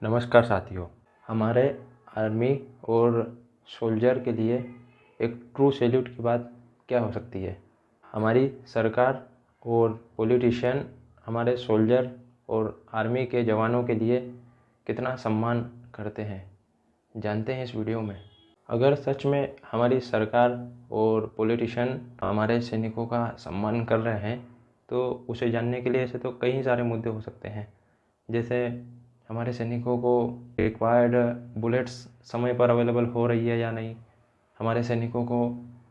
नमस्कार साथियों। हमारे आर्मी और सोल्जर के लिए एक ट्रू सैल्यूट की बात क्या हो सकती है। हमारी सरकार और पॉलिटिशियन हमारे सोल्जर और आर्मी के जवानों के लिए कितना सम्मान करते हैं, जानते हैं इस वीडियो में। अगर सच में हमारी सरकार और पॉलिटिशियन हमारे सैनिकों का सम्मान कर रहे हैं तो उसे जानने के लिए ऐसे तो कई सारे मुद्दे हो सकते हैं, जैसे हमारे सैनिकों को रिक्वायर्ड बुलेट्स समय पर अवेलेबल हो रही है या नहीं, हमारे सैनिकों को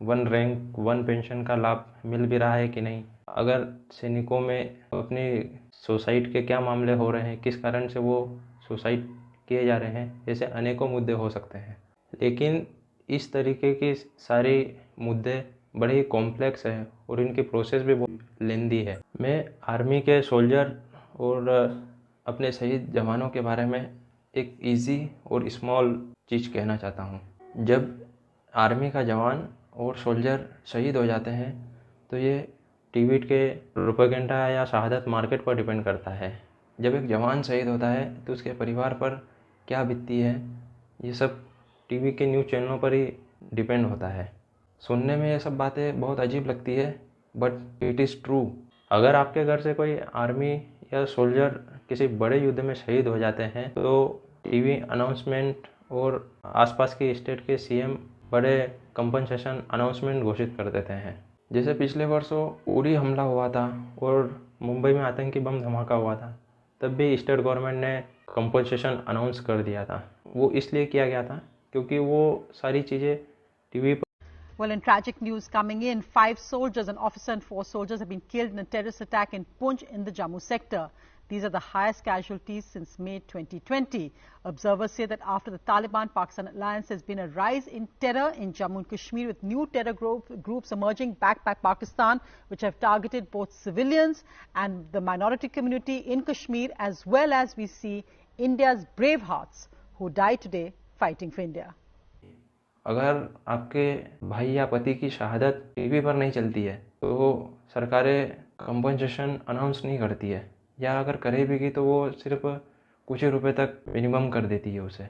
1 रैंक 1 पेंशन का लाभ मिल भी रहा है कि नहीं, अगर सैनिकों में अपनी सुसाइड के क्या मामले हो रहे हैं, किस कारण से वो सुसाइड किए जा रहे हैं, ऐसे अनेकों मुद्दे हो सकते हैं। लेकिन इस तरीके के सारे मुद्दे बड़े ही कॉम्प्लेक्स है और इनकी प्रोसेस भी बहुत लेंदी है। मैं आर्मी के सोल्जर और अपने शहीद जवानों के बारे में एक इजी और स्मॉल चीज़ कहना चाहता हूँ। जब आर्मी का जवान और सोल्जर शहीद हो जाते हैं तो ये टीवी के प्रोपेगेंडा या शहादत मार्केट पर डिपेंड करता है। जब एक जवान शहीद होता है तो उसके परिवार पर क्या बीतती है, ये सब टीवी के न्यूज़ चैनलों पर ही डिपेंड होता है। सुनने में ये सब बातें बहुत अजीब लगती है, बट इट इज़ ट्रू। अगर आपके घर से कोई आर्मी या सोल्जर किसी बड़े युद्ध में शहीद हो जाते हैं तो टीवी अनाउंसमेंट और आसपास के स्टेट के सीएम बड़े कंपनसेशन अनाउंसमेंट घोषित कर देते हैं। जैसे पिछले वर्षों उरी हमला हुआ था और मुंबई में आतंकी बम धमाका हुआ था, तब भी स्टेट गवर्नमेंट ने कंपनसेशन अनाउंस कर दिया था। वो इसलिए किया गया था क्योंकि वो सारी चीज़ें टीवी पर। Well, in tragic news coming in, 5 soldiers, an officer and 4 soldiers have been killed in a terrorist attack in Poonch in the Jammu sector. These are the highest casualties since May 2020. Observers say that after the Taliban-Pakistan alliance, there's been a rise in terror in Jammu and Kashmir, with new terror groups emerging backed by Pakistan, which have targeted both civilians and the minority community in Kashmir, as well as we see India's brave hearts who die today fighting for India. अगर आपके भाई या पति की शहादत TV पर नहीं चलती है तो सरकारें कंपनसेशन अनाउंस नहीं करती है, या अगर करे भी तो वो सिर्फ कुछ ही रुपए तक मिनिमम कर देती है उसे।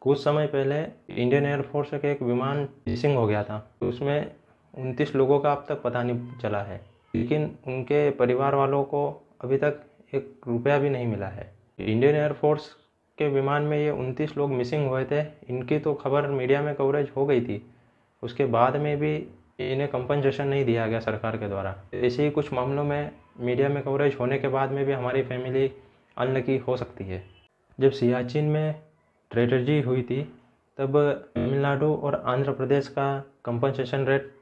कुछ समय पहले इंडियन एयरफोर्स का एक विमान मिसिंग हो गया था, तो उसमें 29 लोगों का अब तक पता नहीं चला है, लेकिन उनके परिवार वालों को अभी तक 1 रुपया भी नहीं मिला है। इंडियन एयरफोर्स के विमान में ये 29 लोग मिसिंग हुए थे, इनकी तो खबर मीडिया में कवरेज हो गई थी, उसके बाद में भी इन्हें कंपनसेशन नहीं दिया गया सरकार के द्वारा। ऐसे ही कुछ मामलों में मीडिया में कवरेज होने के बाद में भी हमारी फैमिली अनलकी हो सकती है। जब सियाचिन में ट्रेजेडी हुई थी तब तमिलनाडु और आंध्र प्रदेश का कंपनसेशन रेट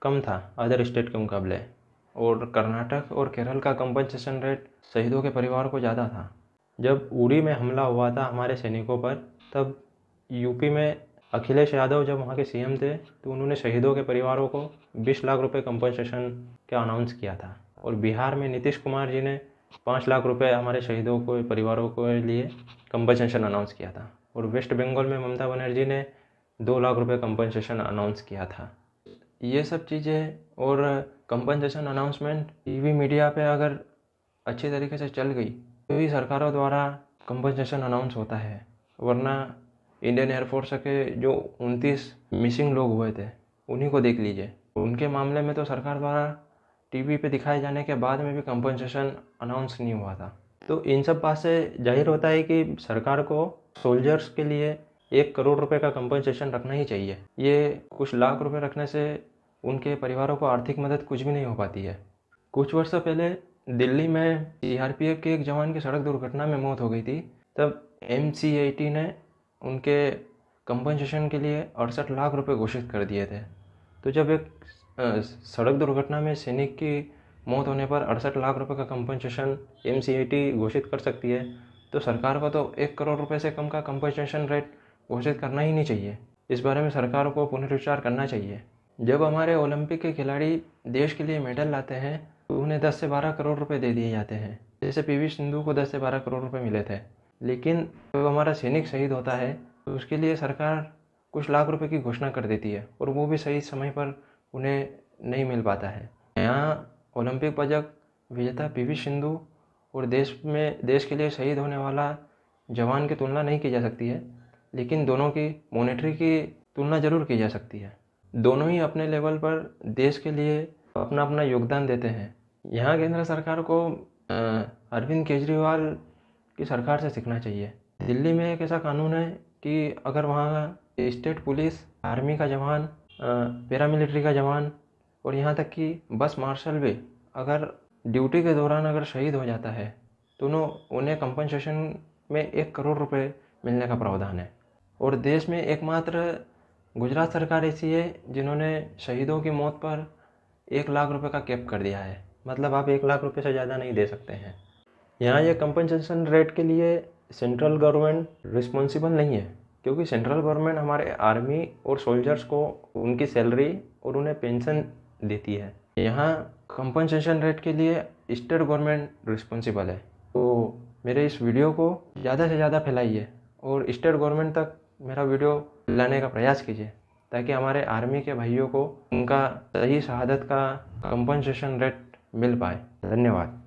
कम था अदर स्टेट के मुकाबले, और कर्नाटक और केरल का कंपनसेशन रेट शहीदों के परिवार को ज़्यादा था। जब उरी में हमला हुआ था हमारे सैनिकों पर, तब यूपी में अखिलेश यादव जब वहाँ के सीएम थे तो उन्होंने शहीदों के परिवारों को 20 लाख रुपए कंपनसेशन का अनाउंस किया था, और बिहार में नीतीश कुमार जी ने 5 लाख रुपए हमारे शहीदों को परिवारों के लिए कंपनसेशन अनाउंस किया था, और वेस्ट बंगाल में ममता बनर्जी ने 2 लाख रुपए कंपनसेशन अनाउंस किया था। ये सब चीज़ें और कंपनसेशन अनाउंसमेंट टीवी मीडिया पे अगर अच्छी तरीके से चल गई तो ही सरकारों द्वारा कंपनसेशन अनाउंस होता है, वरना इंडियन एयरफोर्स के जो 29 मिसिंग लोग हुए थे उन्हीं को देख लीजिए, उनके मामले में तो सरकार द्वारा टीवी पे दिखाए जाने के बाद में भी कंपनसेशन अनाउंस नहीं हुआ था। तो इन सब बात से जाहिर होता है कि सरकार को सोल्जर्स के लिए 1 करोड़ रुपए का कंपनसेशन रखना ही चाहिए। ये कुछ लाख रुपए रखने से उनके परिवारों को आर्थिक मदद कुछ भी नहीं हो पाती है। कुछ वर्षों पहले दिल्ली में सीआरपीएफ के एक जवान की सड़क दुर्घटना में मौत हो गई थी, तब MCAT ने उनके कंपनसेशन के लिए 68 लाख रुपए घोषित कर दिए थे। तो जब एक सड़क दुर्घटना में सैनिक की मौत होने पर 68 लाख रुपए का कंपनसेशन MCAT घोषित कर सकती है, तो सरकार को तो 1 करोड़ रुपए से कम का कंपनसेशन रेट घोषित करना ही नहीं चाहिए। इस बारे में सरकार को पुनर्विचार करना चाहिए। जब हमारे ओलंपिक के खिलाड़ी देश के लिए मेडल लाते हैं तो उन्हें 10 से 12 करोड़ रुपए दे दिए जाते हैं, जैसे PV सिंधु को 10 से 12 करोड़ रुपए मिले थे। लेकिन जब हमारा सैनिक शहीद होता है तो उसके लिए सरकार कुछ लाख रुपए की घोषणा कर देती है, और वो भी सही समय पर उन्हें नहीं मिल पाता है। यहाँ ओलंपिक पदक विजेता PV सिंधु और देश के लिए शहीद होने वाला जवान की तुलना नहीं की जा सकती है, लेकिन दोनों की मॉनेटरी की तुलना ज़रूर की जा सकती है। दोनों ही अपने लेवल पर देश के लिए अपना अपना योगदान देते हैं। यहाँ केंद्र सरकार को अरविंद केजरीवाल की सरकार से सीखना चाहिए। दिल्ली में एक ऐसा कानून है कि अगर वहाँ स्टेट पुलिस, आर्मी का जवान, पैरामिलिट्री का जवान और यहाँ तक कि बस मार्शल भी अगर ड्यूटी के दौरान अगर शहीद हो जाता है तो उन्हें कंपनसेशन में 1 करोड़ रुपए मिलने का प्रावधान है। और देश में एकमात्र गुजरात सरकार ऐसी है जिन्होंने शहीदों की मौत पर 1 लाख रुपए का कैप कर दिया है। मतलब आप 1 लाख रुपए से ज़्यादा नहीं दे सकते हैं। यहाँ ये कंपनसेशन रेट के लिए सेंट्रल गवर्नमेंट रिस्पॉन्सिबल नहीं है, क्योंकि सेंट्रल गवर्नमेंट हमारे आर्मी और सोल्जर्स को उनकी सैलरी और उन्हें पेंशन देती है। यहाँ कंपनसेशन रेट के लिए स्टेट गवर्नमेंट रिस्पॉन्सिबल है। तो मेरे इस वीडियो को ज़्यादा से ज़्यादा फैलाइए और स्टेट गवर्नमेंट तक मेरा वीडियो लाने का प्रयास कीजिए, ताकि हमारे आर्मी के भाइयों को उनका सही शहादत का कंपनसेशन रेट मिल पाए। धन्यवाद।